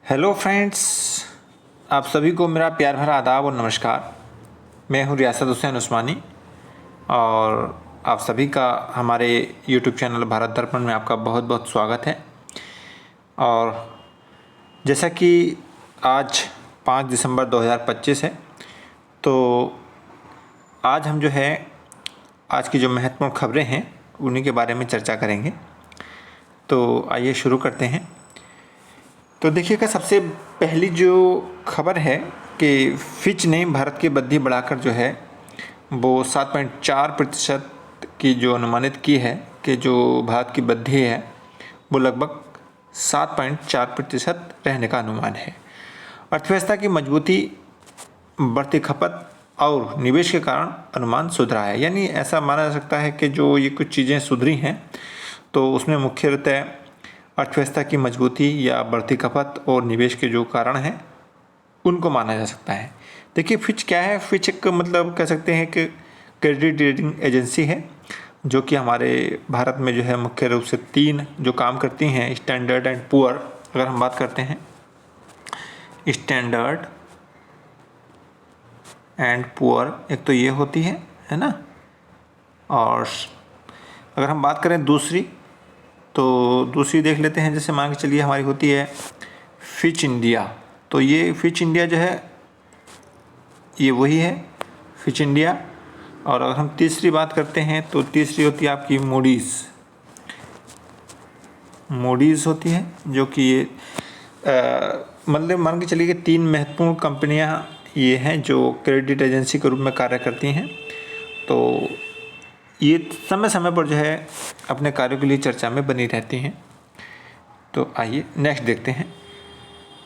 Hello friends, आप सभी को मेरा प्यार भरा आदाब और नमस्कार। मैं हूं रियासत हुसैन उस्मानी और आप सभी का हमारे यूट्यूब चैनल भारत दर्पण में आपका बहुत बहुत स्वागत है। और जैसा कि आज 5 दिसंबर 2025 है, तो आज हम जो है आज की जो महत्वपूर्ण खबरें हैं उन्हीं के बारे में चर्चा करेंगे। तो आइए शुरू करते हैं। तो देखिएगा, सबसे पहली जो खबर है कि फिच ने भारत की वृद्धि बढ़ाकर जो है वो 7.4% की जो अनुमानित की है कि जो भारत की वृद्धि है वो लगभग 7.4% रहने का अनुमान है। अर्थव्यवस्था की मजबूती, बढ़ती खपत और निवेश के कारण अनुमान सुधरा है। यानी ऐसा माना जा सकता है कि जो ये कुछ चीज़ें सुधरी हैं तो उसमें मुख्यतः अर्थव्यवस्था की मजबूती या बढ़ती खपत और निवेश के जो कारण हैं उनको माना जा सकता है। देखिए, फिच क्या है? फिच एक मतलब कह सकते हैं कि क्रेडिट रेटिंग एजेंसी है जो कि हमारे भारत में जो है मुख्य रूप से 3 जो काम करती हैं। स्टैंडर्ड एंड पुअर, अगर हम बात करते हैं स्टैंडर्ड एंड पुअर, एक तो ये होती है ना। और अगर हम बात करें दूसरी, तो दूसरी देख लेते हैं। जैसे मान के चलिए हमारी होती है फिच इंडिया। तो ये फिच इंडिया जो है ये वही है, फिच इंडिया। और अगर हम तीसरी बात करते हैं तो तीसरी होती है आपकी मूडीज़ होती है, जो कि ये मतलब मान के चलिए कि 3 महत्वपूर्ण कंपनियां ये हैं जो क्रेडिट एजेंसी के रूप में कार्य करती हैं। तो ये समय समय पर जो है अपने कार्यों के लिए चर्चा में बनी रहती हैं। तो आइए नेक्स्ट देखते हैं।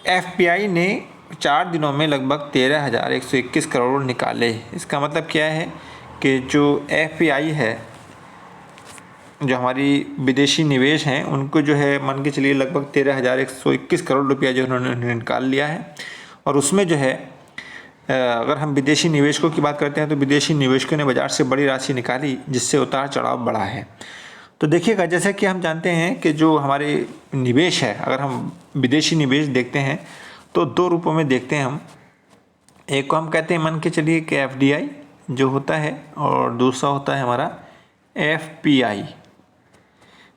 एफपीआई ने 4 दिनों में लगभग 13,121 करोड़ निकाले। इसका मतलब क्या है कि जो एफपीआई है, जो हमारी विदेशी निवेश हैं, उनको जो है मान के चलिए लगभग 13,121 करोड़ रुपया जो उन्होंने निकाल लिया है। और उसमें जो है अगर हम विदेशी निवेशकों की बात करते हैं तो विदेशी निवेशकों ने बाज़ार से बड़ी राशि निकाली, जिससे उतार चढ़ाव बढ़ा है। तो देखिएगा, जैसा कि हम जानते हैं कि जो हमारे निवेश है, अगर हम विदेशी निवेश देखते हैं तो 2 रूपों में देखते हैं हम। एक को हम कहते हैं मान के चलिए कि एफडीआई जो होता है, और दूसरा होता है हमारा एफपीआई।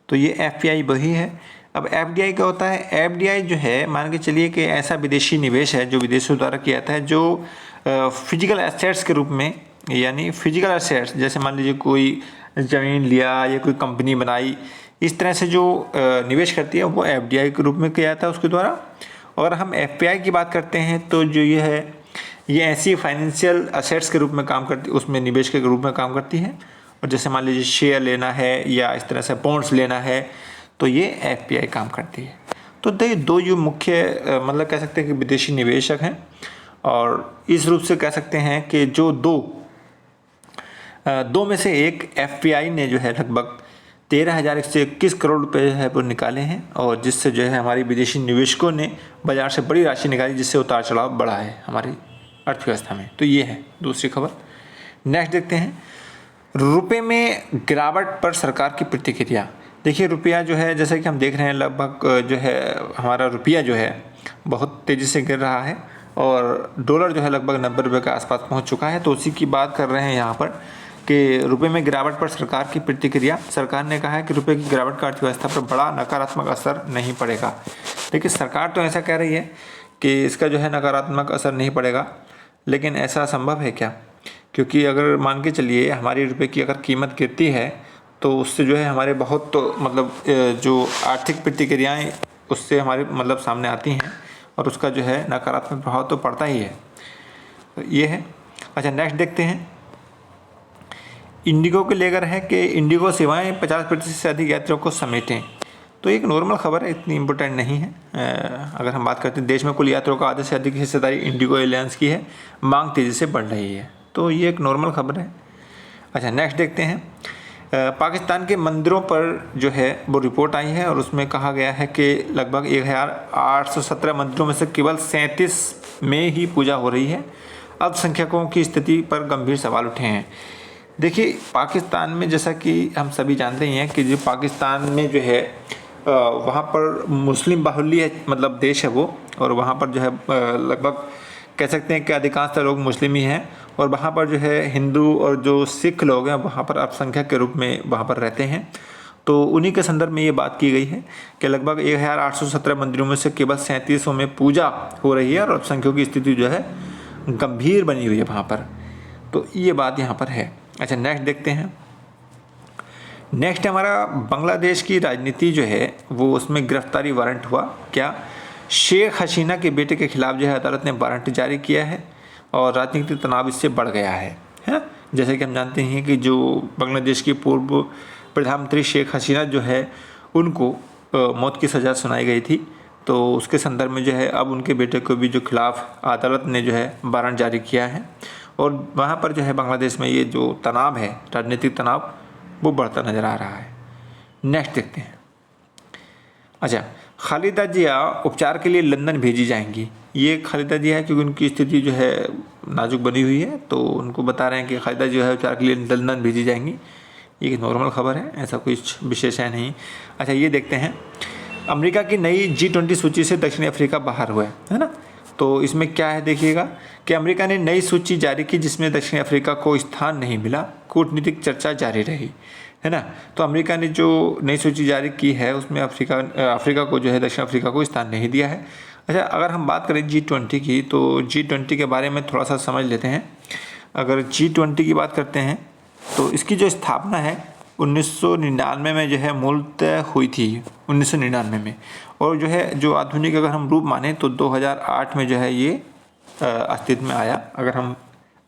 तो ये एफपीआई वही है। अब एफडीआई क्या होता है? एफडीआई जो है मान के चलिए कि ऐसा विदेशी निवेश है जो विदेशों द्वारा किया जाता है, जो फिजिकल एसेट्स के रूप में, यानी फिजिकल एसेट्स जैसे मान लीजिए कोई ज़मीन लिया या कोई कंपनी बनाई, इस तरह से जो निवेश करती है वो एफडीआई के रूप में किया जाता है उसके द्वारा। अगर हम एफपीआई की बात करते हैं तो जो ये है ये ऐसी फाइनेंशियल एसेट्स के रूप में काम करती, उसमें निवेश के रूप में काम करती है। और जैसे मान लीजिए शेयर लेना है या इस तरह से बॉन्ड्स लेना है, तो ये एफपीआई काम करती है। तो ये 2 जो मुख्य मतलब कह सकते हैं कि विदेशी निवेशक हैं। और इस रूप से कह सकते हैं कि जो दो में से एक एफपीआई ने जो है लगभग 13,121 करोड़ रुपए जो है वो निकाले हैं, और जिससे जो है हमारी विदेशी निवेशकों ने बाजार से बड़ी राशि निकाली, जिससे उतार चढ़ाव बढ़ा है हमारी अर्थव्यवस्था में। तो ये है दूसरी खबर। नेक्स्ट देखते हैं, रुपए में गिरावट पर सरकार की प्रतिक्रिया। देखिए, रुपया जो है जैसा कि हम देख रहे हैं लगभग जो है हमारा रुपया जो है बहुत तेज़ी से गिर रहा है, और डॉलर जो है लगभग 90 रुपये के आसपास पहुंच चुका है। तो उसी की बात कर रहे हैं यहाँ पर कि रुपए में गिरावट पर सरकार की प्रतिक्रिया। सरकार ने कहा है कि रुपए की गिरावट का अर्थव्यवस्था पर बड़ा नकारात्मक असर नहीं पड़ेगा। देखिए, सरकार तो ऐसा कह रही है कि इसका जो है नकारात्मक असर नहीं पड़ेगा, लेकिन ऐसा संभव है क्या? क्योंकि अगर मान के चलिए हमारी रुपए की अगर कीमत गिरती है तो उससे जो है हमारे बहुत तो मतलब जो आर्थिक प्रतिक्रियाएं उससे हमारे मतलब सामने आती हैं, और उसका जो है नकारात्मक प्रभाव तो पड़ता ही है। तो ये है। अच्छा, नेक्स्ट देखते हैं। इंडिगो के लेकर है कि इंडिगो सेवाएं 50% से अधिक यात्रियों को समेटें। तो एक नॉर्मल खबर है, इतनी इम्पोर्टेंट नहीं है। अगर हम बात करते हैं देश में कुल यात्रियों का आधे से अधिक हिस्सेदारी इंडिगो एयरलाइंस की है, मांग तेज़ी से बढ़ रही है। तो ये एक नॉर्मल खबर है। अच्छा, नेक्स्ट देखते हैं। पाकिस्तान के मंदिरों पर जो है वो रिपोर्ट आई है, और उसमें कहा गया है कि लगभग 1,817 मंदिरों में से केवल 37 में ही पूजा हो रही है। अल्पसंख्यकों की स्थिति पर गंभीर सवाल उठे हैं। देखिए, पाकिस्तान में जैसा कि हम सभी जानते ही हैं कि जो पाकिस्तान में जो है वहाँ पर मुस्लिम बाहुल्य मतलब देश है वो, और वहाँ पर जो है लगभग कह सकते हैं कि अधिकांशतः लोग मुस्लिम ही हैं, और वहाँ पर जो है हिंदू और जो सिख लोग हैं वहाँ पर अल्पसंख्यक के रूप में वहाँ पर रहते हैं। तो उन्हीं के संदर्भ में ये बात की गई है कि लगभग 1817 मंदिरों में से केवल 3700 में पूजा हो रही है और अल्पसंख्यकों की स्थिति जो है गंभीर बनी हुई है वहाँ पर। तो ये बात यहाँ पर है। अच्छा, नेक्स्ट देखते हैं। नेक्स्ट हमारा बांग्लादेश की राजनीति जो है वो, उसमें गिरफ्तारी वारंट हुआ क्या? शेख हसीना के बेटे के खिलाफ जो है अदालत ने वारंट जारी किया है और राजनीतिक तनाव इससे बढ़ गया है ना। जैसे कि हम जानते हैं कि जो बांग्लादेश की पूर्व प्रधानमंत्री शेख हसीना जो है उनको मौत की सज़ा सुनाई गई थी। तो उसके संदर्भ में जो है अब उनके बेटे को भी जो खिलाफ अदालत ने जो है वारंट जारी किया है, और वहाँ पर जो है बांग्लादेश में ये जो तनाव है, राजनीतिक तनाव, वो बढ़ता नज़र आ रहा है। नेक्स्ट देखते हैं। अच्छा, खालिदा जिया उपचार के लिए लंदन भेजी जाएंगी। ये खालिदा जिया है क्योंकि उनकी स्थिति जो है नाजुक बनी हुई है, तो उनको बता रहे हैं कि खालिदा जो है उपचार के लिए लंदन भेजी जाएंगी। ये एक नॉर्मल खबर है, ऐसा कुछ विशेष है नहीं। अच्छा, ये देखते हैं। अमेरिका की नई G20 सूची से दक्षिण अफ्रीका बाहर हुआ है ना। तो इसमें क्या है देखिएगा कि अमेरिका ने नई सूची जारी की जिसमें दक्षिण अफ्रीका को स्थान नहीं मिला। कूटनीतिक चर्चा जारी रही, है ना। तो अमेरिका ने जो नई सूची जारी की है उसमें अफ्रीका को जो है, दक्षिण अफ्रीका को स्थान नहीं दिया है। अच्छा, अगर हम बात करें G20 की, तो G20 के बारे में थोड़ा सा समझ लेते हैं। अगर G20 की बात करते हैं तो इसकी जो स्थापना है 1999 में जो है मूलतः हुई थी, 1999 में। और जो है जो आधुनिक अगर हम रूप माने तो 2008 में जो है ये अस्तित्व में आया, अगर हम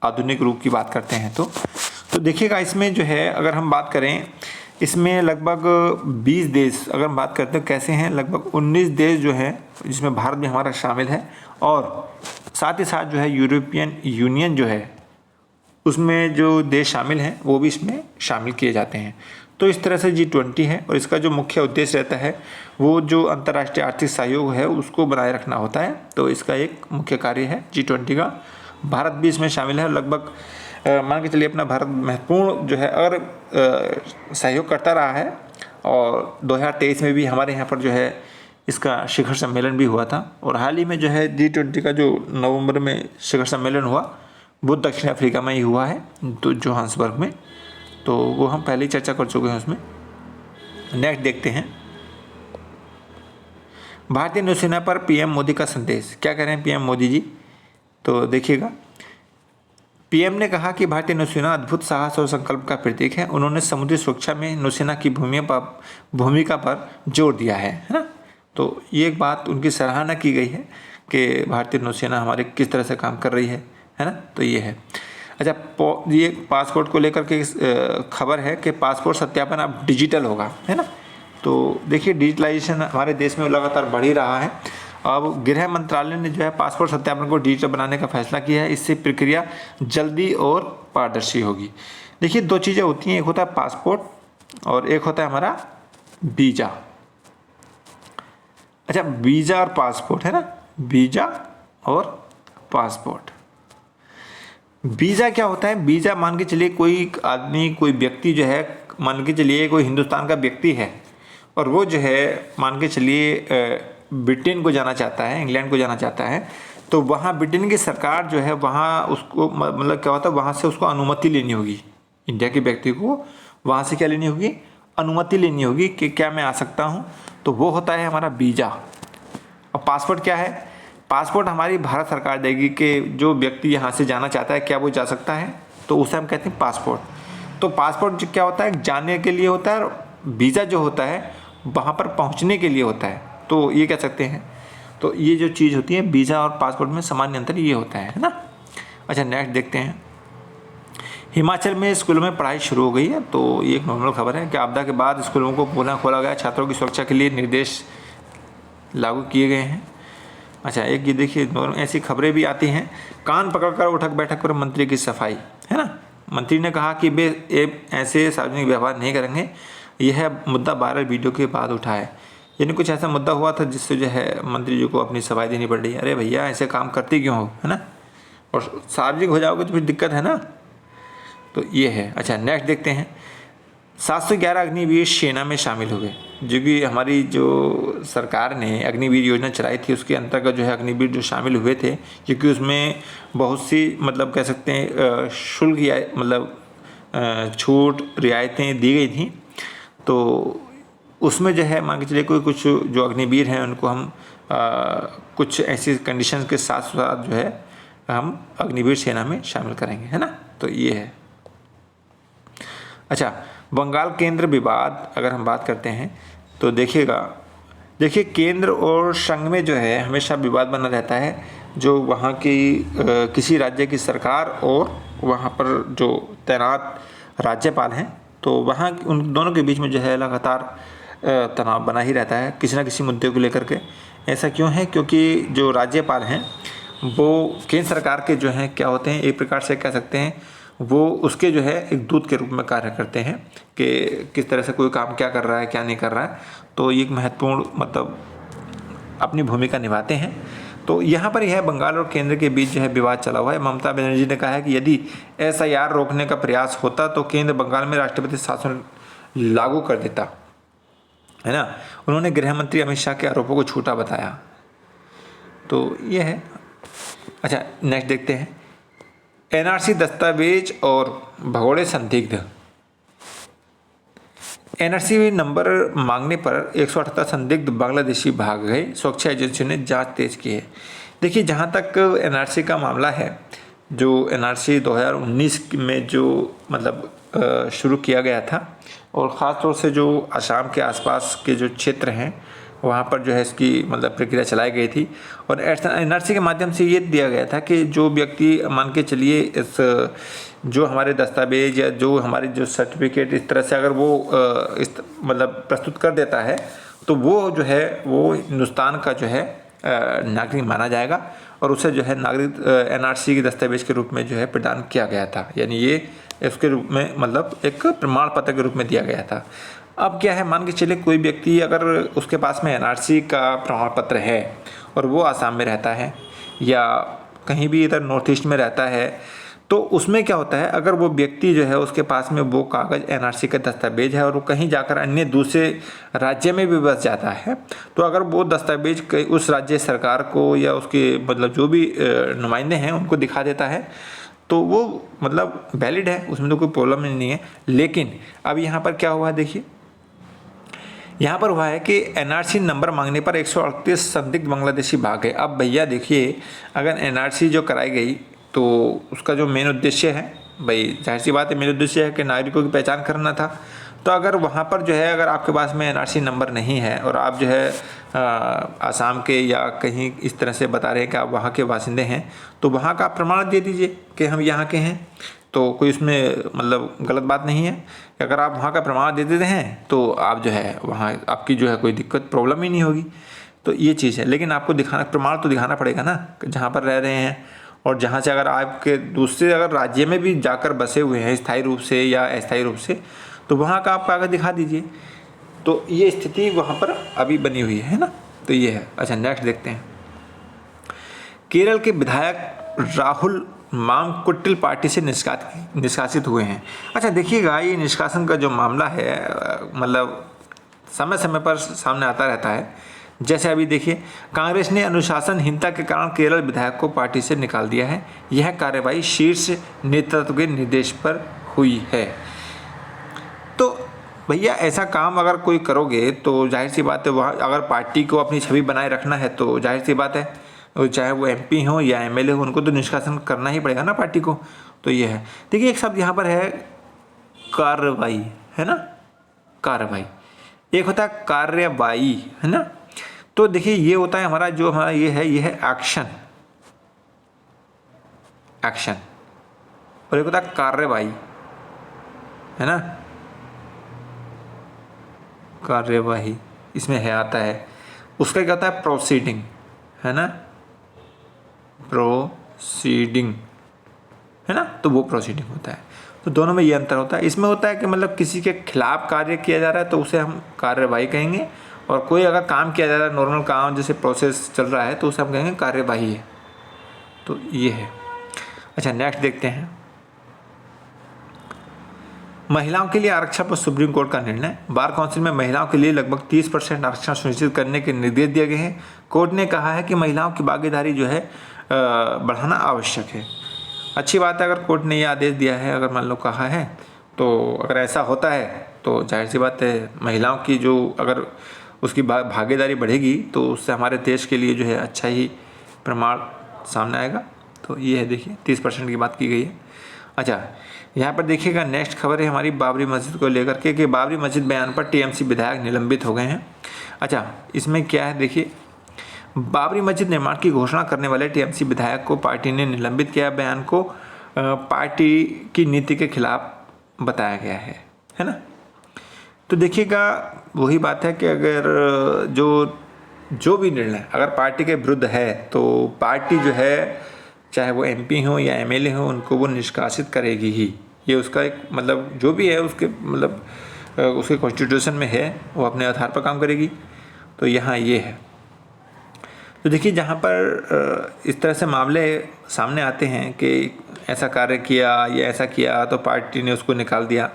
आधुनिक रूप की बात करते हैं तो देखिएगा इसमें जो है अगर हम बात करें, इसमें लगभग 20 देश अगर हम बात करते हैं कैसे हैं, लगभग 19 देश जो हैं जिसमें भारत भी हमारा शामिल है, और साथ ही साथ जो है यूरोपियन यूनियन जो है उसमें जो देश शामिल हैं वो भी इसमें शामिल किए जाते हैं। तो इस तरह से G20 है, और इसका जो मुख्य उद्देश्य रहता है वो जो अंतर्राष्ट्रीय आर्थिक सहयोग है उसको बनाए रखना होता है। तो इसका एक मुख्य कार्य है G20 का। भारत भी इसमें शामिल है। लगभग मान के चलिए अपना भारत महत्वपूर्ण जो है अगर सहयोग करता रहा है, और 2023 में भी हमारे यहाँ पर जो है इसका शिखर सम्मेलन भी हुआ था, और हाल ही में जो है G20 का जो नवंबर में शिखर सम्मेलन हुआ वो दक्षिण अफ्रीका में ही हुआ है, तो जोहान्सबर्ग में। तो वो हम पहले ही चर्चा कर चुके हैं उसमें। नेक्स्ट देखते हैं। भारतीय नौसेना पर PM मोदी का संदेश। क्या कह रहे हैं PM मोदी जी? तो देखिएगा, PM ने कहा कि भारतीय नौसेना अद्भुत साहस और संकल्प का प्रतीक है। उन्होंने समुद्री सुरक्षा में नौसेना की भूमिका पर जोर दिया है ना। तो ये एक बात उनकी सराहना की गई है कि भारतीय नौसेना हमारे किस तरह से काम कर रही है ना। तो ये है। अच्छा, ये पासपोर्ट को लेकर के खबर है कि पासपोर्ट सत्यापन अब डिजिटल होगा, है ना। तो देखिए डिजिटलाइजेशन हमारे देश में लगातार बढ़ ही रहा है। अब गृह मंत्रालय ने जो है पासपोर्ट सत्यापन को डिजिटल बनाने का फैसला किया है। इससे प्रक्रिया जल्दी और पारदर्शी होगी। देखिए, दो चीज़ें होती हैं, एक होता है पासपोर्ट और एक होता है हमारा वीज़ा। अच्छा, वीज़ा और पासपोर्ट, है ना, वीज़ा और पासपोर्ट। वीज़ा क्या होता है? वीज़ा मान के चलिए कोई आदमी, कोई व्यक्ति जो है, मान के चलिए कोई हिंदुस्तान का व्यक्ति है और वो जो है मान के चलिए ब्रिटेन को जाना चाहता है, इंग्लैंड को जाना चाहता है, तो वहाँ ब्रिटेन की सरकार जो है वहाँ उसको मतलब क्या होता है, वहाँ से उसको अनुमति लेनी होगी। इंडिया के व्यक्ति को वहाँ से क्या लेनी होगी? अनुमति लेनी होगी कि क्या मैं आ सकता हूँ। तो वो होता है हमारा वीज़ा। और पासपोर्ट क्या है? पासपोर्ट हमारी भारत सरकार देगी कि जो व्यक्ति यहाँ से जाना चाहता है क्या वो जा सकता है, तो उसे हम कहते हैं पासपोर्ट। तो पासपोर्ट क्या होता है? जाने के लिए होता है, और वीज़ा जो होता है वहाँ पर पहुँचने के लिए होता है। तो ये कह सकते हैं। तो ये जो चीज़ होती है वीज़ा और पासपोर्ट में सामान्य अंतर ये होता है ना। अच्छा, नेक्स्ट देखते हैं। हिमाचल में स्कूलों में पढ़ाई शुरू हो गई है। तो ये एक नॉर्मल खबर है कि आपदा के बाद स्कूलों को पुनः खोला गया। छात्रों की सुरक्षा के लिए निर्देश लागू किए गए हैं। अच्छा, एक ये देखिए ऐसी खबरें भी आती हैं। कान पकड़कर उठक बैठक पर मंत्री की सफाई, है ना। मंत्री ने कहा कि वे ऐसे सार्वजनिक व्यवहार नहीं करेंगे। यह मुद्दा वायरल वीडियो के बाद उठा है। यानी कुछ ऐसा मुद्दा हुआ था जिससे जो है मंत्री जी को अपनी सफाई देनी पड़ रही है। अरे भैया, ऐसे काम करते क्यों हो, है ना। और सार्वजनिक हो जाओगे तो फिर दिक्कत है ना। तो ये है। अच्छा, नेक्स्ट देखते हैं। 711 अग्निवीर सेना में शामिल हुए, जो कि हमारी जो सरकार ने अग्निवीर योजना चलाई थी उसके अंतर्गत जो है अग्निवीर जो शामिल हुए थे, क्योंकि उसमें बहुत सी मतलब कह सकते हैं शुल्क या मतलब छूट रियायतें दी गई थी। तो उसमें जो है मान के चलिए कोई कुछ जो अग्निवीर हैं उनको हम कुछ ऐसी कंडीशंस के साथ साथ जो है हम अग्निवीर सेना में शामिल करेंगे, है ना। तो ये है। अच्छा, बंगाल केंद्र विवाद अगर हम बात करते हैं तो देखिए केंद्र और संघ में जो है हमेशा विवाद बना रहता है, जो वहाँ की किसी राज्य की सरकार और वहाँ पर जो तैनात राज्यपाल हैं, तो वहाँ उन दोनों के बीच में जो है लगातार तनाव बना ही रहता है किसी न किसी मुद्दे को लेकर के। ऐसा क्यों है? क्योंकि जो राज्यपाल हैं वो केंद्र सरकार के जो हैं क्या होते हैं, एक प्रकार से कह सकते हैं वो उसके जो है एक दूत के रूप में कार्य करते हैं कि किस तरह से कोई काम क्या कर रहा है क्या नहीं कर रहा है। तो ये एक महत्वपूर्ण मतलब अपनी भूमिका निभाते हैं। तो यहाँ पर यह बंगाल और केंद्र के बीच जो है विवाद चला हुआ है। ममता बनर्जी ने कहा है कि यदि SIR रोकने का प्रयास होता तो केंद्र बंगाल में राष्ट्रपति शासन लागू कर देता, है ना। उन्होंने गृह मंत्री अमित शाह के आरोपों को झूठा बताया। तो ये है। अच्छा, नेक्स्ट देखते हैं। NRC दस्तावेज और भगोड़े संदिग्ध। NRC नंबर मांगने पर 178 संदिग्ध बांग्लादेशी भाग गए, सुरक्षा एजेंसियों ने जांच तेज की है। देखिए, जहां तक NRC का मामला है, जो NRC 2019 में जो मतलब शुरू किया गया था और ख़ास तौर से जो असम के आसपास के जो क्षेत्र हैं वहाँ पर जो है इसकी मतलब प्रक्रिया चलाई गई थी। और NRC के माध्यम से ये दिया गया था कि जो व्यक्ति मान के चलिए इस जो हमारे दस्तावेज या जो हमारे जो सर्टिफिकेट इस तरह से अगर वो इस मतलब प्रस्तुत कर देता है तो वो जो है वो हिंदुस्तान का जो है नागरिक माना जाएगा और उसे जो है नागरिक NRC के दस्तावेज के रूप में जो है प्रदान किया गया था। यानी ये इसके रूप में मतलब एक प्रमाण पत्र के रूप में दिया गया था। अब क्या है, मान के चले कोई व्यक्ति अगर उसके पास में NRC का प्रमाण पत्र है और वो आसाम में रहता है या कहीं भी इधर नॉर्थ ईस्ट में रहता है, तो उसमें क्या होता है, अगर वो व्यक्ति जो है उसके पास में वो कागज़ NRC का दस्तावेज है और वो कहीं जाकर अन्य दूसरे राज्य में भी बस जाता है, तो अगर वो दस्तावेज उस राज्य सरकार को या उसके मतलब जो भी नुमाइंदे हैं उनको दिखा देता है तो वो मतलब वैलिड है, उसमें तो कोई प्रॉब्लम नहीं है। लेकिन अब यहाँ पर क्या हुआ है, देखिए यहाँ पर हुआ है कि NRC नंबर मांगने पर 138 संदिग्ध बांग्लादेशी भाग गए। अब भैया देखिए, अगर NRC जो कराई गई तो उसका जो मेन उद्देश्य है, भाई जाहिर सी बात है मेन उद्देश्य है कि नागरिकों की पहचान करना था। तो अगर वहाँ पर जो है अगर आपके पास में NRC नंबर नहीं है और आप जो है आसाम के या कहीं इस तरह से बता रहे हैं कि आप वहाँ के बासिंदे हैं, तो वहाँ का प्रमाण दे दीजिए कि हम यहाँ के हैं, तो कोई उसमें मतलब गलत बात नहीं है। अगर आप वहाँ का प्रमाण दे देते हैं तो आप जो है वहाँ आपकी जो है कोई दिक्कत प्रॉब्लम ही नहीं होगी। तो ये चीज़ है, लेकिन आपको दिखाना प्रमाण तो दिखाना पड़ेगा ना जहाँ पर रह रहे हैं, और जहाँ से अगर आपके दूसरे अगर राज्य में भी जाकर बसे हुए हैं स्थायी रूप से या अस्थायी रूप से, तो वहाँ का आप कागज़ दिखा दीजिए। तो ये स्थिति वहाँ पर अभी बनी हुई है ना। तो ये है। अच्छा, नेक्स्ट देखते हैं। केरल के विधायक राहुल मांकुटिल पार्टी से निष्कासित हुए हैं। अच्छा देखिएगा, ये निष्कासन का जो मामला है मतलब समय समय पर सामने आता रहता है। जैसे अभी देखिए, कांग्रेस ने अनुशासनहीनता के कारण केरल विधायक को पार्टी से निकाल दिया है। यह कार्रवाई शीर्ष नेतृत्व के निर्देश पर हुई है। तो भैया ऐसा काम अगर कोई करोगे तो जाहिर सी बात है, वहाँ अगर पार्टी को अपनी छवि बनाए रखना है तो जाहिर सी बात है चाहे वो MP हो या MLA हो, उनको तो निष्कासन करना ही पड़ेगा ना पार्टी को। तो ये है। देखिए एक शब्द यहाँ पर है कार्रवाई, है ना, कार्रवाई। एक होता है कार्यवाही, है ना। तो देखिए ये होता है हमारा जो हमारा ये है एक्शन, एक्शन, और एक होता है कार्यवाही, है ना, कार्यवाही इसमें है आता है। उसका क्या होता है प्रोसीडिंग, है ना, प्रोसीडिंग, है ना। तो वो प्रोसीडिंग होता है। तो दोनों में ये अंतर होता है। इसमें होता है कि मतलब किसी के खिलाफ कार्य किया जा रहा है तो उसे हम कार्यवाही कहेंगे, और कोई अगर काम किया जा रहा है नॉर्मल काम जैसे प्रोसेस चल रहा है तो उसे हम कहेंगे कार्यवाही है। तो ये है। अच्छा नेक्स्ट देखते हैं। महिलाओं के लिए आरक्षण पर सुप्रीम कोर्ट का निर्णय। बार काउंसिल में महिलाओं के लिए लगभग 30% आरक्षण सुनिश्चित करने के निर्देश दिए गए हैं। कोर्ट ने कहा है कि महिलाओं की भागीदारी जो है बढ़ाना आवश्यक है। अच्छी बात है अगर कोर्ट ने ये आदेश दिया है, अगर मान लो कहा है, तो अगर ऐसा होता है तो जाहिर सी बात है महिलाओं की जो अगर उसकी भागीदारी बढ़ेगी तो उससे हमारे देश के लिए जो है अच्छा ही प्रमाण सामने आएगा। तो ये है, देखिए 30% की बात की गई है। अच्छा, यहाँ पर देखिएगा नेक्स्ट खबर है हमारी बाबरी मस्जिद को लेकर के कि बाबरी मस्जिद बयान पर टीएमसी विधायक निलंबित हो गए हैं। अच्छा, इसमें क्या है देखिए, बाबरी मस्जिद निर्माण की घोषणा करने वाले टीएमसी विधायक को पार्टी ने निलंबित किया। बयान को पार्टी की नीति के खिलाफ बताया गया है ना। तो देखिएगा वही बात है कि अगर जो भी निर्णय अगर पार्टी के विरुद्ध है तो पार्टी जो है चाहे वो एमपी हो या एमएलए हो उनको वो निष्कासित करेगी ही। ये उसका एक मतलब जो भी है उसके मतलब उसके कॉन्स्टिट्यूशन में है, वो अपने आधार पर काम करेगी। तो यहाँ ये है। तो देखिए जहाँ पर इस तरह से मामले सामने आते हैं कि ऐसा कार्य किया या ऐसा किया तो पार्टी ने उसको निकाल दिया,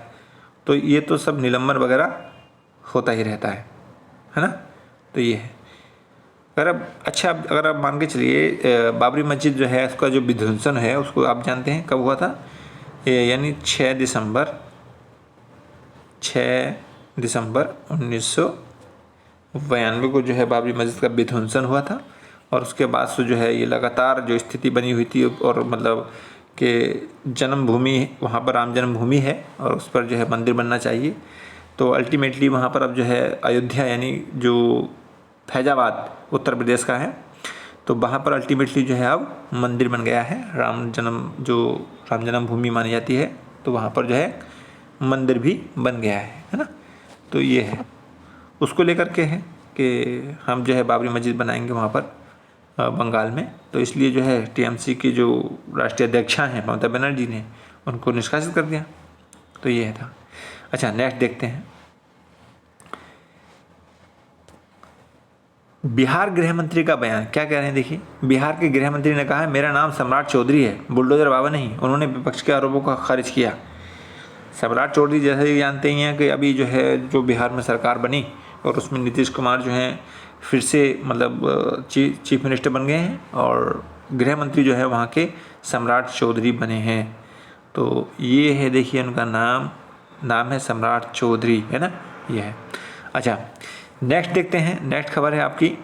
तो ये तो सब निलंबन वगैरह होता ही रहता है ना। तो ये है। अगर आप मान के चलिए बाबरी मस्जिद जो है उसका जो विध्वंसन है उसको आप जानते हैं कब हुआ था, यानी 6 दिसंबर 1992 को जो है बाबरी मस्जिद का विध्वंसन हुआ था। और उसके बाद से जो है ये लगातार जो स्थिति बनी हुई थी और मतलब कि जन्मभूमि वहाँ पर राम जन्मभूमि है और उस पर जो है मंदिर बनना चाहिए। तो अल्टीमेटली वहाँ पर अब जो है अयोध्या यानी जो फैजाबाद उत्तर प्रदेश का है, तो वहाँ पर अल्टीमेटली जो है अब मंदिर बन गया है। राम जन्मभूमि मानी जाती है, तो वहाँ पर जो है मंदिर भी बन गया है ना। तो ये है, उसको लेकर के है कि हम जो है बाबरी मस्जिद बनाएंगे वहाँ पर बंगाल में। तो इसलिए जो है टीएमसी की जो राष्ट्रीय अध्यक्षा हैं ममता बनर्जी ने उनको निष्कासित कर दिया। तो ये था। अच्छा, नेक्स्ट देखते हैं। बिहार गृह मंत्री का बयान क्या कह रहे हैं देखिए। बिहार के गृह मंत्री ने कहा है मेरा नाम सम्राट चौधरी है, बुलडोजर बाबा नहीं। उन्होंने विपक्ष के आरोपों को खारिज किया। सम्राट चौधरी जैसे ही जानते ही हैं कि अभी जो है जो बिहार में सरकार बनी और उसमें नीतीश कुमार जो हैं फिर से मतलब चीफ मिनिस्टर बन गए हैं और गृह मंत्री जो है वहाँ के सम्राट चौधरी बने हैं। तो ये है देखिए उनका नाम है सम्राट चौधरी, है ना, ये है। अच्छा, नेक्स्ट देखते हैं। नेक्स्ट खबर है आपकी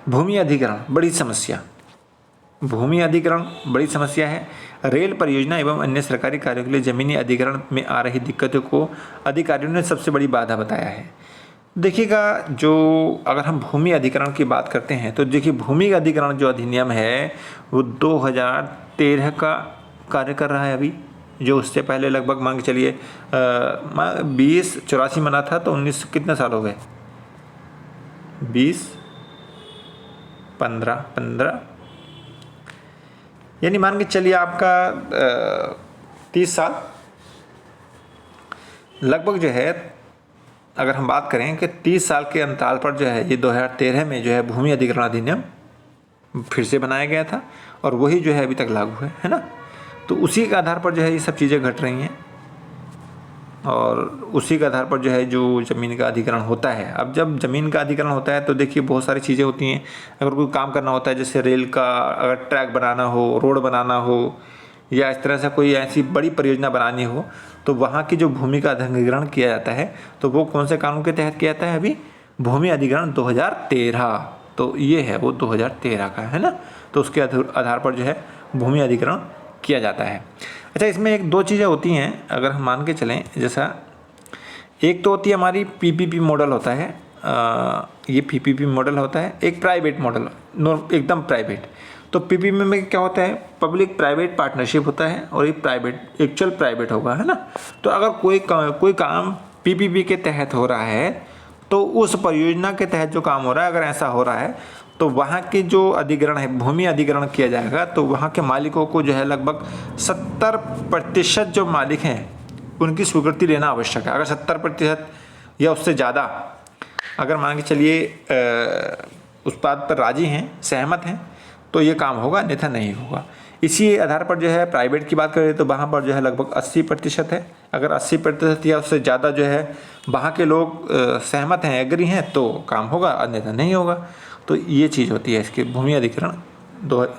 भूमि अधिग्रहण बड़ी समस्या। भूमि अधिग्रहण बड़ी समस्या है। रेल परियोजना एवं अन्य सरकारी कार्यों के लिए जमीनी अधिग्रहण में आ रही दिक्कतों को अधिकारियों ने सबसे बड़ी बाधा बताया है। देखिएगा जो अगर हम भूमि अधिग्रहण की बात करते हैं तो देखिए भूमि अधिग्रहण जो अधिनियम है वो 2013 का कार्य कर रहा है अभी। जो उससे पहले लगभग मान के चलिए 2084 बना था, तो 19 कितने साल हो गए, 15 यानी मान के चलिए आपका 30 साल लगभग जो है। अगर हम बात करें कि 30 साल के अंतराल पर जो है ये 2013 में जो है भूमि अधिग्रहण अधिनियम फिर से बनाया गया था और वही जो है अभी तक लागू है ना। तो उसी के आधार पर जो है ये सब चीज़ें घट रही हैं और उसी के आधार पर जो है जो ज़मीन का अधिग्रहण होता है। अब जब ज़मीन का अधिग्रहण होता है तो देखिए बहुत सारी चीज़ें होती हैं। अगर कोई काम करना होता है जैसे रेल का अगर ट्रैक बनाना हो, रोड बनाना हो या इस तरह से कोई ऐसी बड़ी परियोजना बनानी हो, तो वहाँ की जो भूमि का अधिग्रहण किया जाता है तो वो कौन से कानून के तहत किया जाता है, अभी भूमि अधिग्रहण 2013। तो ये है वो 2013 का, है ना। तो उसके आधार पर जो है भूमि अधिग्रहण किया जाता है। अच्छा, इसमें एक दो चीज़ें होती हैं अगर हम मान के चलें। जैसा एक तो होती है हमारी पीपीपी मॉडल होता है, ये पीपीपी मॉडल होता है। एक प्राइवेट मॉडल, एकदम प्राइवेट। तो पीपीपी में क्या होता है, पब्लिक प्राइवेट पार्टनरशिप होता है और एक प्राइवेट एक्चुअल प्राइवेट होगा, है ना। तो अगर कोई काम पीपीपी के तहत हो रहा है तो उस परियोजना के तहत जो काम हो रहा है अगर ऐसा हो रहा है तो वहाँ के जो अधिग्रहण है, भूमि अधिग्रहण किया जाएगा तो वहाँ के मालिकों को जो है लगभग 70% जो मालिक हैं उनकी स्वीकृति लेना आवश्यक है। अगर 70% या उससे ज़्यादा अगर मान के चलिए उस बात पर राजी हैं, सहमत हैं, तो ये काम होगा, अन्यथा नहीं होगा। इसी आधार पर जो है प्राइवेट की बात करें तो वहाँ पर जो है लगभग 80% है। अगर 80% या उससे ज़्यादा जो है वहाँ के लोग सहमत हैं, एग्री हैं, तो काम होगा, अन्यथा नहीं होगा। तो ये चीज़ होती है इसके भूमि अधिग्रहण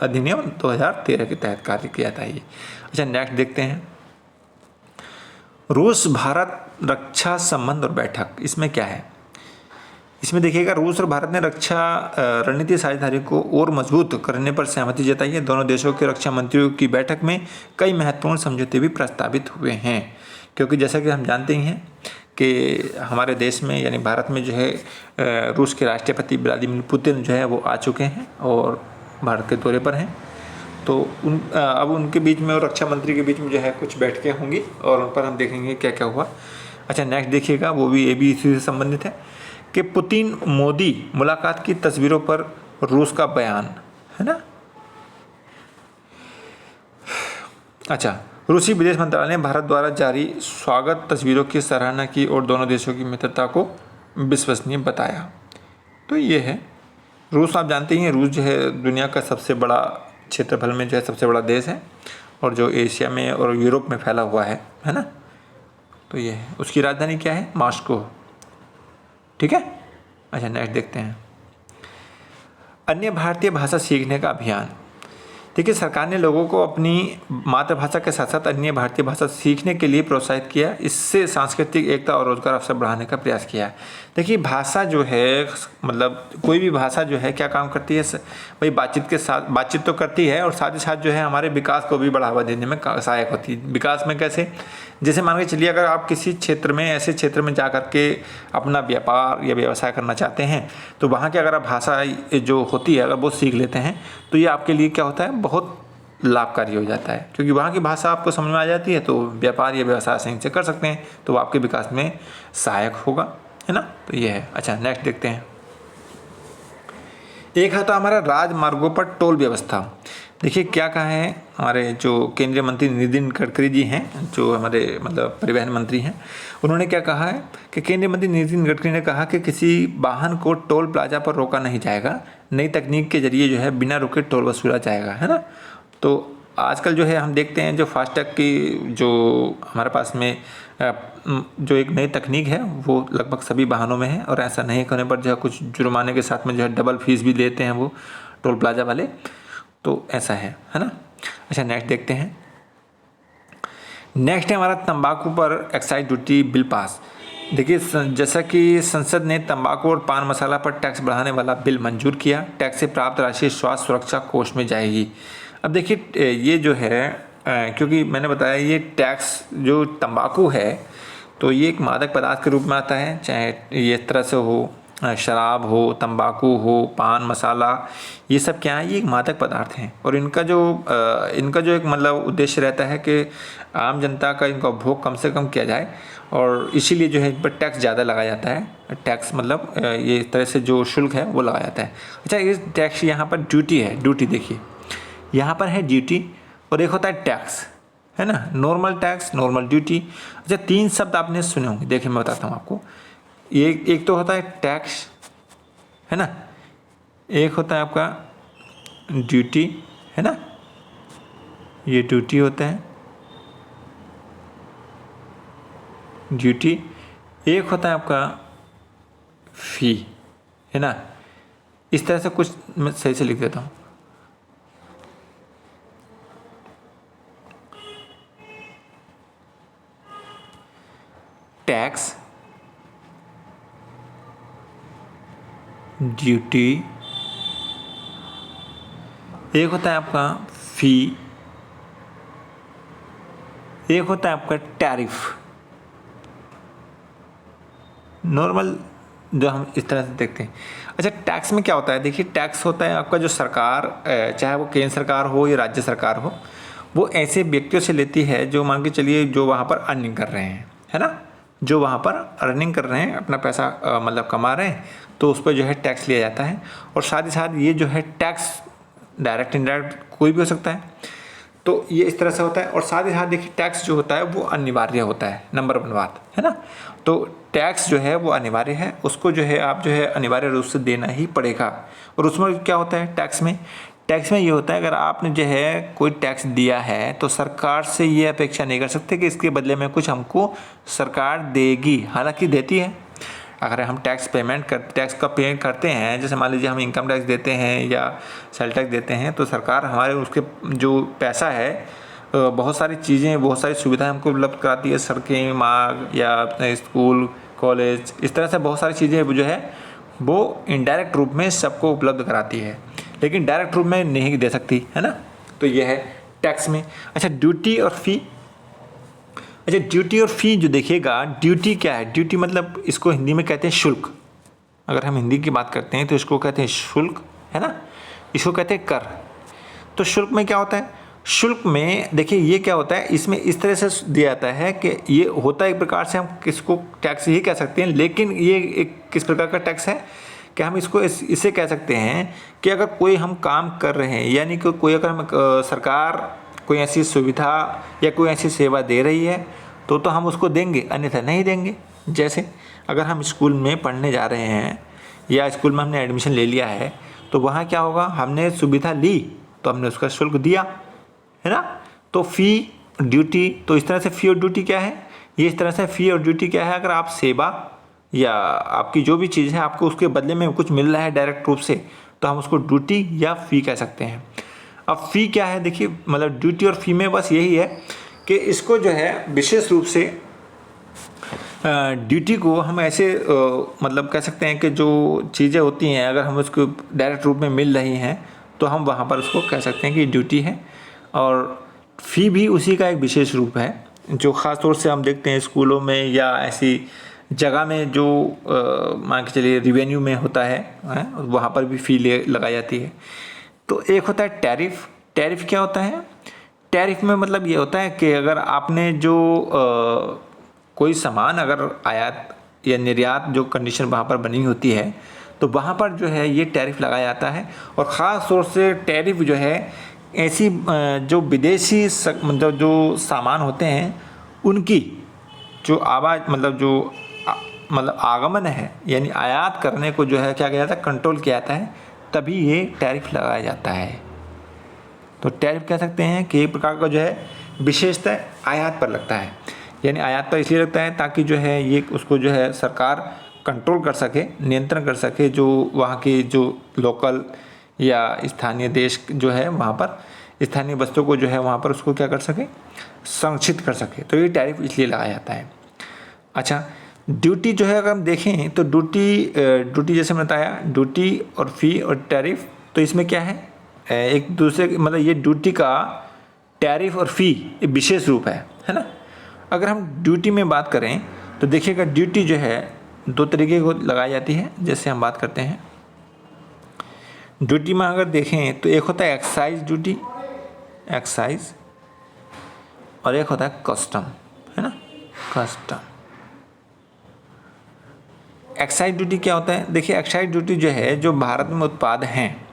अधिनियम 2013 के तहत कार्य किया था ये। अच्छा, नेक्स्ट देखते हैं, रूस भारत रक्षा संबंध और बैठक। इसमें क्या है, इसमें देखिएगा, रूस और भारत ने रक्षा रणनीति साझेदारी को और मजबूत करने पर सहमति जताई है। दोनों देशों के रक्षा मंत्रियों की बैठक में कई महत्वपूर्ण समझौते भी प्रस्तावित हुए हैं, क्योंकि जैसा कि हम जानते ही हैं कि हमारे देश में यानी भारत में जो है रूस के राष्ट्रपति व्लादिमीर पुतिन जो है वो आ चुके हैं और भारत के दौरे पर हैं। तो अब उनके बीच में और रक्षा मंत्री के बीच में जो है कुछ बैठकें होंगी और उन पर हम देखेंगे क्या क्या हुआ। अच्छा, नेक्स्ट देखिएगा, वो भी इसी से संबंधित है कि पुतिन मोदी मुलाकात की तस्वीरों पर रूस का बयान, है ना। अच्छा, रूसी विदेश मंत्रालय ने भारत द्वारा जारी स्वागत तस्वीरों की सराहना की और दोनों देशों की मित्रता को विश्वसनीय बताया। तो ये है रूस। आप जानते ही हैं रूस जो है दुनिया का सबसे बड़ा क्षेत्रफल में जो है सबसे बड़ा देश है और जो एशिया में और यूरोप में फैला हुआ है ना। तो ये है, उसकी राजधानी क्या है, मॉस्को, ठीक है। अच्छा, नेक्स्ट देखते हैं, अन्य भारतीय भाषा सीखने का अभियान। देखिए, सरकार ने लोगों को अपनी मातृभाषा के साथ साथ अन्य भारतीय भाषा सीखने के लिए प्रोत्साहित किया। इससे सांस्कृतिक एकता और रोजगार अवसर बढ़ाने का प्रयास किया। देखिए, भाषा जो है मतलब कोई भी भाषा जो है क्या काम करती है भाई, बातचीत तो करती है और साथ ही साथ जो है हमारे विकास को भी बढ़ावा देने में सहायक होती है। विकास में कैसे, जैसे मान के चलिए अगर आप किसी क्षेत्र में ऐसे क्षेत्र में जा कर के अपना व्यापार या व्यवसाय करना चाहते हैं तो वहाँ की अगर आप भाषा जो होती है अगर वो सीख लेते हैं तो ये आपके लिए क्या होता है, बहुत लाभकारी हो जाता है, क्योंकि वहाँ की भाषा आपको समझ में आ जाती है तो व्यापार या व्यवसाय सही से कर सकते हैं, तो वो आपके विकास में सहायक होगा, है ना। तो ये है। अच्छा, नेक्स्ट देखते हैं, एक है तो हमारा राजमार्गों पर टोल व्यवस्था। देखिए क्या कहा है हमारे जो केंद्रीय मंत्री नितिन गडकरी जी हैं, जो हमारे मतलब परिवहन मंत्री हैं, उन्होंने क्या कहा है कि केंद्रीय मंत्री नितिन गडकरी ने कहा कि किसी वाहन को टोल प्लाजा पर रोका नहीं जाएगा, नई तकनीक के जरिए जो है बिना रुके टोल वसूला जाएगा, है ना। तो आजकल जो है हम देखते हैं जो फास्टैग की जो हमारे पास में जो एक नई तकनीक है वो लगभग सभी वाहनों में है और ऐसा नहीं करने पर जो है कुछ जुर्माने के साथ में जो है डबल फीस भी लेते हैं वो टोल प्लाजा वाले, तो ऐसा है ना। अच्छा, नेक्स्ट देखते हैं, नेक्स्ट है हमारा तंबाकू पर एक्साइज ड्यूटी बिल पास। देखिए, जैसा कि संसद ने तंबाकू और पान मसाला पर टैक्स बढ़ाने वाला बिल मंजूर किया, टैक्स से प्राप्त राशि स्वास्थ्य सुरक्षा कोष में जाएगी। अब देखिए ये जो है क्योंकि मैंने बताया ये टैक्स जो तंबाकू है तो ये एक मादक पदार्थ के रूप में आता है, चाहे ये इस तरह से हो, शराब हो, तंबाकू हो, पान मसाला, ये सब क्या है, ये एक मादक पदार्थ हैं और इनका जो एक मतलब उद्देश्य रहता है कि आम जनता का इनका उपभोग कम से कम किया जाए और इसीलिए जो है इन पर टैक्स ज़्यादा लगाया जाता है। टैक्स मतलब ये इस तरह से जो शुल्क है वो लगाया जाता है। अच्छा, ये टैक्स यहाँ पर ड्यूटी है, ड्यूटी देखिए यहाँ पर है ड्यूटी और एक होता है टैक्स, है ना, नॉर्मल टैक्स, नॉर्मल ड्यूटी। अच्छा, 3 शब्द आपने सुने होंगे, देखिए मैं बताता हूँ आपको। एक तो होता है टैक्स, है ना, एक होता है आपका ड्यूटी, है ना, ये ड्यूटी होता है ड्यूटी, एक होता है आपका फी, है ना। इस तरह से कुछ मैं सही से लिख देता हूँ, टैक्स, ड्यूटी, एक होता है आपका फी, एक होता है आपका टैरिफ। नॉर्मल जो हम इस तरह से देखते हैं। अच्छा, टैक्स में क्या होता है, देखिए टैक्स होता है आपका जो सरकार, चाहे वो केंद्र सरकार हो या राज्य सरकार हो, वो ऐसे व्यक्तियों से लेती है जो मान के चलिए जो वहाँ पर अर्निंग कर रहे हैं, है ना, जो वहाँ पर अर्निंग कर रहे हैं, अपना पैसा मतलब कमा रहे हैं, तो उस पर जो है टैक्स लिया जाता है। और साथ ही साथ ये जो है टैक्स डायरेक्ट इनडायरेक्ट कोई भी हो सकता है, तो ये इस तरह से होता है। और साथ ही साथ देखिए टैक्स जो होता है वो अनिवार्य होता है, नंबर 1 बात, है ना। तो टैक्स जो है वो अनिवार्य है, उसको जो है आप जो है अनिवार्य रूप से देना ही पड़ेगा। और उसमें क्या होता है, टैक्स में ये होता है, अगर आपने जो है कोई टैक्स दिया है तो सरकार से ये अपेक्षा नहीं कर सकते कि इसके बदले में कुछ हमको सरकार देगी, हालांकि देती है। अगर हम टैक्स का पेमेंट करते हैं, जैसे मान लीजिए हम इनकम टैक्स देते हैं या सेल टैक्स देते हैं, तो सरकार हमारे उसके जो पैसा है बहुत सारी चीज़ें, बहुत सारी सुविधाएं हमको उपलब्ध कराती है, सड़कें, मार्ग या अपने स्कूल, कॉलेज, इस तरह से बहुत सारी चीज़ें जो है वो इनडायरेक्ट रूप में सबको उपलब्ध कराती है, लेकिन डायरेक्ट रूप में नहीं दे सकती, है ना। तो ये है टैक्स में। अच्छा, ड्यूटी और फ़ी। अच्छा, ड्यूटी और फ़ी जो देखिएगा, ड्यूटी क्या है? ड्यूटी मतलब इसको हिंदी में कहते हैं शुल्क। अगर हम हिंदी की बात करते हैं तो इसको कहते हैं शुल्क, है ना। इसको कहते हैं कर। तो शुल्क में क्या होता है? शुल्क में देखिए ये क्या होता है, इसमें इस तरह से दिया जाता है कि ये होता है एक प्रकार से हम किसको टैक्स ही कह सकते हैं, लेकिन ये एक किस प्रकार का टैक्स है कि हम इसको इसे कह सकते हैं कि अगर कोई हम काम कर रहे हैं, यानी कि कोई अगर हम सरकार कोई ऐसी सुविधा या कोई ऐसी सेवा दे रही है तो हम उसको देंगे, अन्यथा नहीं देंगे। जैसे अगर हम स्कूल में पढ़ने जा रहे हैं या स्कूल में हमने एडमिशन ले लिया है, तो वहाँ क्या होगा, हमने सुविधा ली तो हमने उसका शुल्क दिया, है ना। तो फ़ी, ड्यूटी, तो इस तरह से फ़ी और ड्यूटी क्या है, ये इस तरह से फ़ी और ड्यूटी क्या है, अगर आप सेवा या आपकी जो भी चीज़ है आपको उसके बदले में कुछ मिल रहा है डायरेक्ट रूप से, तो हम उसको ड्यूटी या फ़ी कह सकते हैं। अब फ़ी क्या है, देखिए मतलब ड्यूटी और फ़ी में बस यही है कि इसको जो है विशेष रूप से ड्यूटी को हम ऐसे मतलब कह सकते हैं कि जो चीज़ें होती हैं अगर हम उसको डायरेक्ट रूप में मिल रही हैं तो हम वहाँ पर उसको कह सकते हैं कि ड्यूटी है। और फ़ी भी उसी का एक विशेष रूप है जो ख़ास तौर से हम देखते हैं स्कूलों में या ऐसी जगह में जो मान के चलिए रिवेन्यू में होता है, वहाँ पर भी फ़ी लगाई जाती है। तो एक होता है टैरिफ। टैरिफ क्या होता है? टैरिफ में मतलब ये होता है कि अगर आपने जो कोई सामान अगर आयात या निर्यात जो कंडीशन वहाँ पर बनी होती है तो वहाँ पर जो है ये टैरिफ लगाया जाता है। और ख़ास तौर से टैरिफ जो है ऐसी जो विदेशी मतलब जो सामान होते हैं उनकी जो मतलब आगमन है, यानी आयात करने को जो है क्या किया जाता है, कंट्रोल किया जाता है, तभी ये टैरिफ लगाया जाता है। तो टैरिफ कह सकते हैं कि एक प्रकार का जो है विशेषतः आयात पर लगता है, यानी आयात पर इसलिए लगता है ताकि जो है ये उसको जो है सरकार कंट्रोल कर सके, नियंत्रण कर सके, जो वहाँ की जो लोकल या स्थानीय देश जो है वहाँ पर स्थानीय वस्तु को जो है वहाँ पर उसको क्या कर सके, संरक्षित कर सके। तो ये टैरिफ इसलिए लगाया जाता है। अच्छा, ड्यूटी जो है अगर हम देखें तो ड्यूटी जैसे मैंने बताया, ड्यूटी और फ़ी और टैरिफ, तो इसमें क्या है एक दूसरे मतलब ये ड्यूटी का टैरिफ और फ़ी एक विशेष रूप है ना। अगर हम ड्यूटी में बात करें तो देखिएगा ड्यूटी जो है दो तरीके को लगाई जाती है। जैसे हम बात करते हैं ड्यूटी में अगर देखें तो एक होता है एक्साइज ड्यूटी, एक्साइज, और एक होता है कस्टम, है ना, कस्टम। एक्साइज ड्यूटी क्या होता है? देखिए एक्साइज ड्यूटी जो है जो भारत में उत्पाद हैं,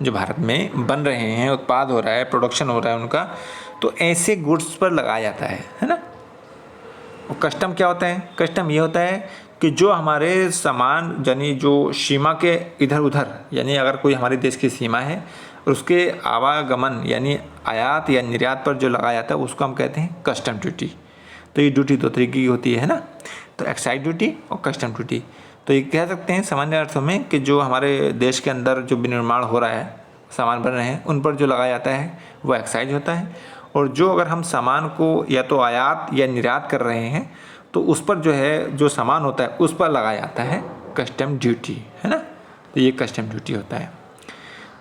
जो भारत में बन रहे हैं, उत्पाद हो रहा है, प्रोडक्शन हो रहा है उनका, तो ऐसे गुड्स पर लगाया जाता है ना। और कस्टम क्या होता है? कस्टम ये होता है कि जो हमारे सामान यानी जो सीमा के इधर उधर, यानी अगर कोई हमारे देश की सीमा है और उसके आवागमन यानी आयात या निर्यात पर जो लगाया जाता है उसको हम कहते हैं कस्टम ड्यूटी। तो ये ड्यूटी दो तरीके की होती है ना, तो एक्साइज ड्यूटी और कस्टम ड्यूटी। तो ये कह सकते हैं सामान्य अर्थों में कि जो हमारे देश के अंदर जो विनिर्माण हो रहा है, सामान बन रहे हैं, उन पर जो लगाया जाता है वो एक्साइज होता है। और जो अगर हम सामान को या तो आयात या निर्यात कर रहे हैं तो उस पर जो है जो सामान होता है उस पर लगाया जाता है कस्टम ड्यूटी, है ना। तो ये कस्टम ड्यूटी होता है।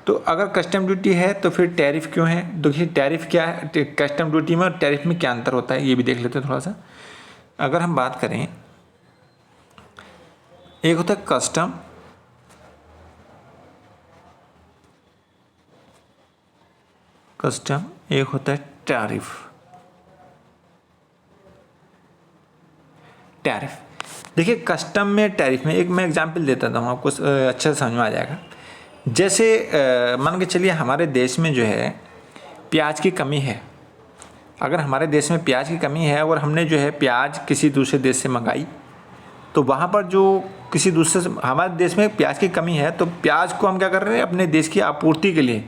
तो अगर कस्टम ड्यूटी है तो फिर टैरिफ क्यों है? देखिए टैरिफ क्या है, कस्टम ड्यूटी में और टैरिफ में क्या अंतर होता है ये भी देख लेते हैं थोड़ा सा। अगर हम बात करें, एक होता है कस्टम, एक होता है टैरिफ। देखिए कस्टम में, टैरिफ में एक मैं एग्जांपल देता हूँ आपको, अच्छे से समझ में आ जाएगा। जैसे मान के चलिए हमारे देश में जो है प्याज की कमी है। अगर हमारे देश में प्याज की कमी है और हमने जो है प्याज किसी दूसरे देश से मंगाई, तो वहाँ पर जो किसी दूसरे से, हमारे देश में प्याज की कमी है तो प्याज को हम क्या कर रहे हैं अपने देश की आपूर्ति के लिए,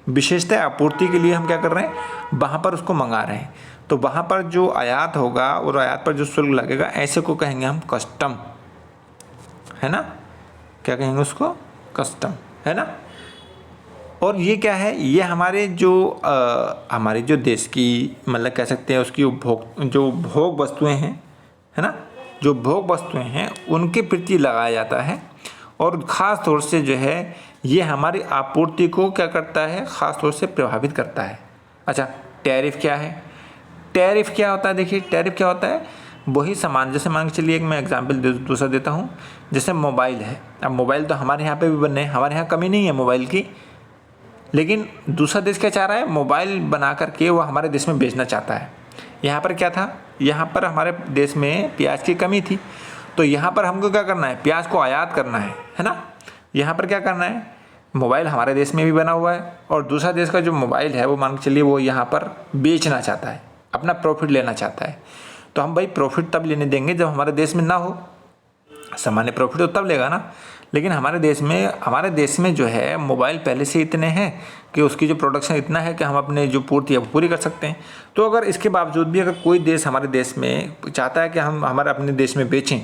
विशेषतः आपूर्ति के लिए हम क्या कर रहे हैं वहाँ पर उसको मंगा रहे हैं। तो वहाँ पर जो आयात होगा और आयात पर जो शुल्क लगेगा ऐसे को कहेंगे हम कस्टम, है ना, क्या कहेंगे उसको, कस्टम, है ना। और ये क्या है, ये हमारे जो देश की मतलब कह सकते हैं उसकी भोग वस्तुएं हैं, है ना, जो भोग वस्तुएं हैं उनके प्रति लगाया जाता है। और ख़ास तौर से जो है ये हमारी आपूर्ति को क्या करता है, ख़ास तौर से प्रभावित करता है। अच्छा, टैरिफ क्या है, टैरिफ क्या होता है, देखिए टैरिफ क्या होता है, वही सामान, जैसे मान के चलिए एक मैं एग्जांपल दूसरा देता हूँ, जैसे मोबाइल है। अब मोबाइल तो हमारे यहाँ पे भी बने, हमारे यहाँ कमी नहीं है मोबाइल की, लेकिन दूसरा देश क्या चाह रहा है, मोबाइल बना करके वो हमारे देश में बेचना चाहता है। यहाँ पर क्या था, यहाँ पर हमारे देश में प्याज की कमी थी, तो यहाँ पर हमको क्या करना है, प्याज को आयात करना है ना। यहाँ पर क्या करना है, मोबाइल हमारे देश में भी बना हुआ है और दूसरा देश का जो मोबाइल है वो मान के चलिए वो यहाँ पर बेचना चाहता है, अपना प्रॉफिट लेना चाहता है। तो हम भाई प्रॉफिट तब लेने देंगे जब हमारे देश में ना हो, सामान्य प्रॉफिट तो तब लेगा ना। लेकिन हमारे देश में जो है मोबाइल पहले से इतने हैं कि उसकी जो प्रोडक्शन इतना है कि हम अपने जो पूर्ति है वो पूरी कर सकते हैं। तो अगर इसके बावजूद भी अगर कोई देश हमारे देश में चाहता है कि हम हमारे अपने देश में बेचें,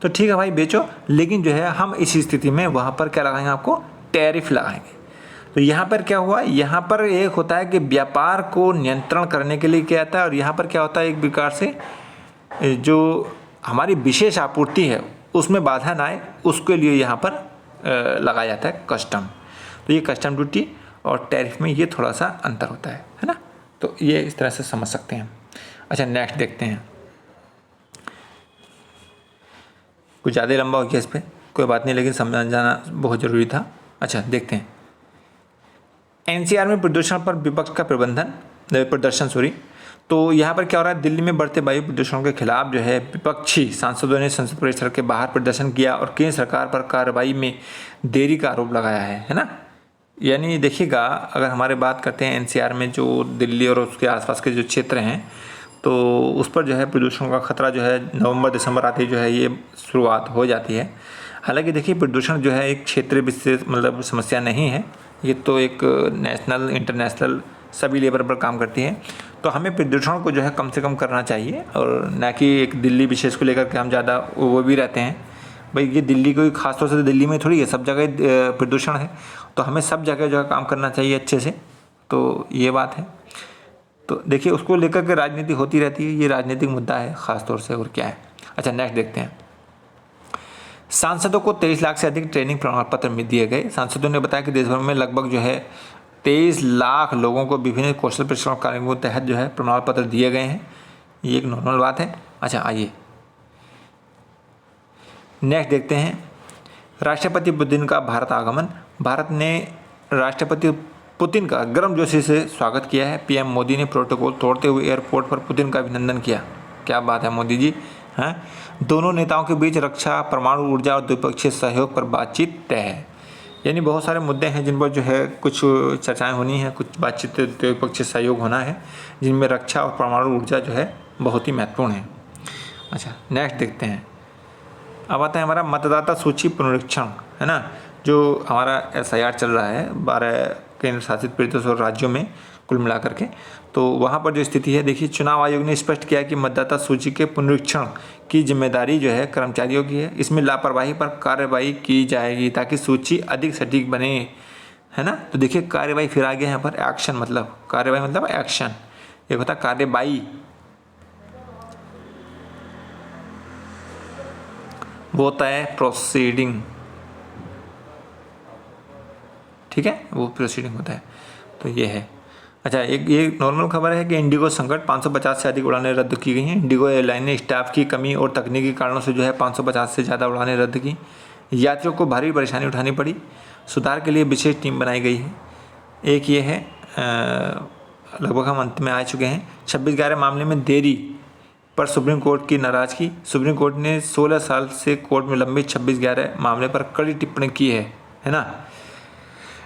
तो ठीक है भाई बेचो, लेकिन जो है हम इस स्थिति में वहाँ पर क्या लगाएंगे, आपको टैरिफ लगाएंगे। तो यहाँ पर क्या हुआ, यहाँ पर एक होता है कि व्यापार को नियंत्रण करने के लिए क्या आता है, और यहाँ पर क्या होता है एक प्रकार से जो हमारी विशेष आपूर्ति है उसमें बाधा ना आए, उसके लिए यहाँ पर लगाया जाता है कस्टम। तो ये कस्टम ड्यूटी और टैरिफ में ये थोड़ा सा अंतर होता है ना। तो ये इस तरह से समझ सकते हैं। अच्छा, नेक्स्ट देखते हैं, कुछ ज़्यादा लंबा हो गया इस पर, कोई बात नहीं, लेकिन समझ जाना बहुत ज़रूरी था। अच्छा देखते हैं, एनसीआर में प्रदूषण पर विपक्ष का प्रदर्शन। तो यहाँ पर क्या हो रहा है, दिल्ली में बढ़ते वायु प्रदूषण के खिलाफ जो है विपक्षी सांसदों ने संसद परिसर के बाहर प्रदर्शन किया और केंद्र सरकार पर कार्रवाई में देरी का आरोप लगाया है ना। यानी देखिएगा, अगर हमारे बात करते हैं एनसीआर में जो दिल्ली और उसके आसपास के जो क्षेत्र हैं, तो उस पर जो है प्रदूषण का खतरा जो है नवंबर दिसंबर आते ही जो है ये शुरुआत हो जाती है। हालांकि देखिए प्रदूषण जो है एक क्षेत्र विशेष मतलब समस्या नहीं है, ये तो एक नेशनल इंटरनेशनल सभी लेवल पर काम करती है। तो हमें प्रदूषण को जो है कम से कम करना चाहिए, और ना कि एक दिल्ली विशेष को लेकर के हम ज़्यादा वो भी रहते हैं। भाई ये दिल्ली को खासतौर से दिल्ली में थोड़ी है, सब जगह प्रदूषण है, तो हमें सब जगह जो है काम करना चाहिए अच्छे से। तो ये बात है। तो देखिए उसको लेकर के राजनीति होती रहती है, ये राजनीतिक मुद्दा है खास तौर से, और क्या है। अच्छा नेक्स्ट देखते हैं, सांसदों को 23 लाख से अधिक ट्रेनिंग प्रमाण पत्र दिए गए। सांसदों ने बताया कि देश भर में लगभग जो है 23 लाख लोगों को विभिन्न कौशल प्रशिक्षण कार्यक्रमों के तहत जो है प्रमाण पत्र दिए गए हैं। ये एक नॉर्मल बात है। अच्छा आइए नेक्स्ट देखते हैं, राष्ट्रपति पुतिन का भारत आगमन। भारत ने राष्ट्रपति पुतिन का गर्मजोशी से स्वागत किया है। पीएम मोदी ने प्रोटोकॉल तोड़ते हुए एयरपोर्ट पर पुतिन का अभिनंदन किया। क्या बात है मोदी जी, हैं। दोनों नेताओं के बीच रक्षा, परमाणु ऊर्जा और द्विपक्षीय सहयोग पर बातचीत तय है। यानी बहुत सारे मुद्दे हैं जिन पर जो है कुछ चर्चाएं होनी है, कुछ बातचीत द्विपक्षीय सहयोग होना है, जिनमें रक्षा और परमाणु ऊर्जा जो है बहुत ही महत्वपूर्ण है। अच्छा नेक्स्ट देखते हैं, अब आता है हमारा मतदाता सूची पुनरीक्षण, है ना। जो हमारा SIR चल रहा है 12 केंद्र शासित प्रदेश और राज्यों में कुल मिलाकर के, तो वहाँ पर जो स्थिति है देखिए, चुनाव आयोग ने स्पष्ट किया कि मतदाता सूची के पुनरीक्षण की जिम्मेदारी जो है कर्मचारियों की है। इसमें लापरवाही पर कार्रवाई की जाएगी ताकि सूची अधिक सटीक बने, है ना। तो देखिए कार्रवाई फिर आ गया यहाँ पर, एक्शन मतलब कार्रवाई मतलब एक्शन, एक होता है कार्रवाई, वो होता है प्रोसीडिंग, ठीक है, वो प्रोसीडिंग होता है। तो ये है। अच्छा एक ये नॉर्मल खबर है कि इंडिगो संकट, 550 से अधिक उड़ानें रद्द की गई हैं। इंडिगो एयरलाइन ने स्टाफ की कमी और तकनीकी कारणों से जो है 550 से ज़्यादा उड़ानें रद्द की। यात्रियों को भारी परेशानी उठानी पड़ी। सुधार के लिए विशेष टीम बनाई गई है। एक ये है, लगभग हम अंत में आ चुके हैं। 26/11 मामले में देरी पर सुप्रीम कोर्ट की नाराज़गी। सुप्रीम कोर्ट ने 16 साल से कोर्ट में लंबित 26/11 मामले पर कड़ी टिप्पणी की है ना।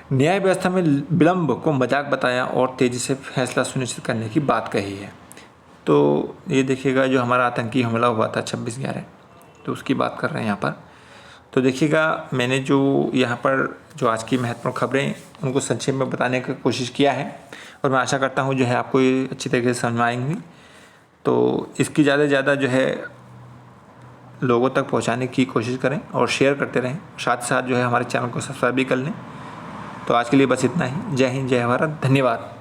न्याय व्यवस्था में विलंब को मजाक बताया और तेज़ी से फैसला सुनिश्चित करने की बात कही है। तो ये देखिएगा जो हमारा आतंकी हमला हुआ था 26/11, तो उसकी बात कर रहे हैं यहाँ पर। तो देखिएगा, मैंने जो यहाँ पर जो आज की महत्वपूर्ण खबरें उनको संक्षेप में बताने की कोशिश किया है, और मैं आशा करता हूँ जो है आपको ये अच्छी तरीके से समझ में आएंगी। तो इसकी ज़्यादा से ज़्यादा जो है लोगों तक पहुँचाने की कोशिश करें और शेयर करते रहें, साथ ही साथ जो है हमारे चैनल को सब्सक्राइब भी कर लें। तो आज के लिए बस इतना ही। जय हिंद, जय भारत, धन्यवाद।